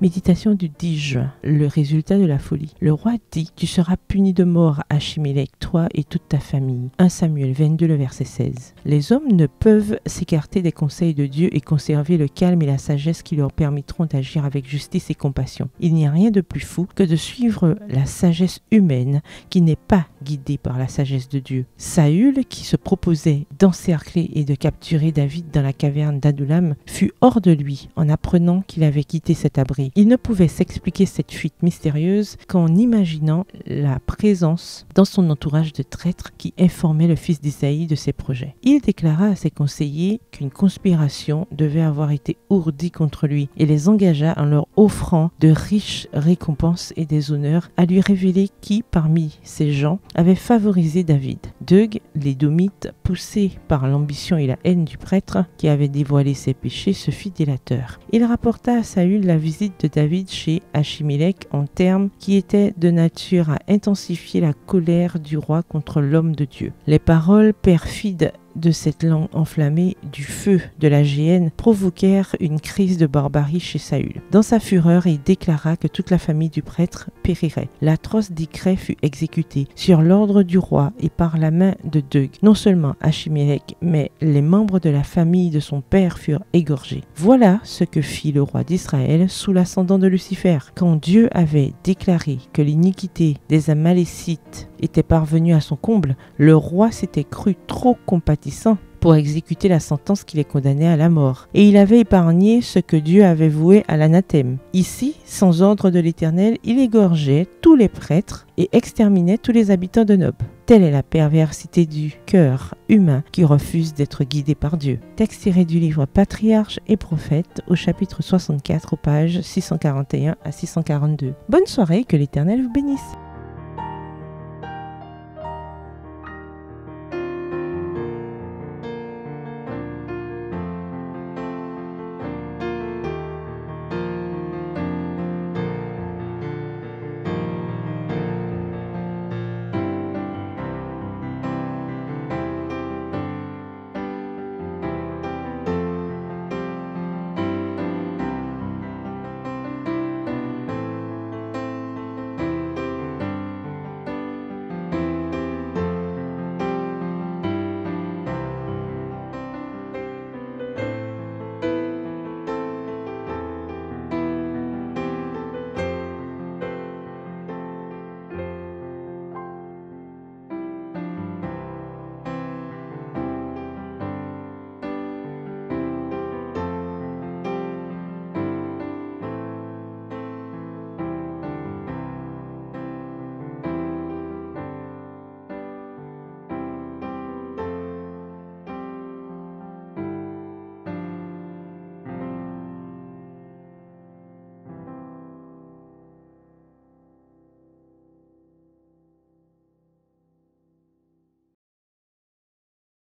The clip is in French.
Méditation du 10 juin, le résultat de la folie. Le roi dit, tu seras puni de mort, Achimélec, toi et toute ta famille. 1 Samuel 22, le verset 16. Les hommes ne peuvent s'écarter des conseils de Dieu et conserver le calme et la sagesse qui leur permettront d'agir avec justice et compassion. Il n'y a rien de plus fou que de suivre la sagesse humaine qui n'est pas guidée par la sagesse de Dieu. Saül, qui se proposait d'encercler et de capturer David dans la caverne d'Adullam, fut hors de lui en apprenant qu'il avait quitté cet abri. Il ne pouvait s'expliquer cette fuite mystérieuse qu'en imaginant la présence dans son entourage de traîtres qui informaient le fils d'Isaïe de ses projets. Il déclara à ses conseillers qu'une conspiration devait avoir été ourdie contre lui et les engagea en leur offrant de riches récompenses et des honneurs à lui révéler qui, parmi ces gens, avait favorisé David. Doeg, l'édomite, poussé par l'ambition et la haine du prêtre qui avait dévoilé ses péchés, se fit délateur. Il rapporta à Saül la visite de David chez Achimélec en termes qui étaient de nature à intensifier la colère du roi contre l'homme de Dieu. Les paroles perfides de cette langue enflammée du feu de la géhenne provoquèrent une crise de barbarie chez Saül. Dans sa fureur, il déclara que toute la famille du prêtre périrait. L'atroce décret fut exécuté sur l'ordre du roi et par la main de Doeg. Non seulement Achimélec, mais les membres de la famille de son père furent égorgés. Voilà ce que fit le roi d'Israël sous l'ascendant de Lucifer. Quand Dieu avait déclaré que l'iniquité des Amalécites était parvenue à son comble, le roi s'était cru trop compatissant pour exécuter la sentence qui les condamnait à la mort. Et il avait épargné ce que Dieu avait voué à l'anathème. Ici, sans ordre de l'Éternel, il égorgeait tous les prêtres et exterminait tous les habitants de Nob. Telle est la perversité du cœur humain qui refuse d'être guidé par Dieu. Texte tiré du livre Patriarches et Prophètes au chapitre 64 aux pages 641 à 642. Bonne soirée, que l'Éternel vous bénisse.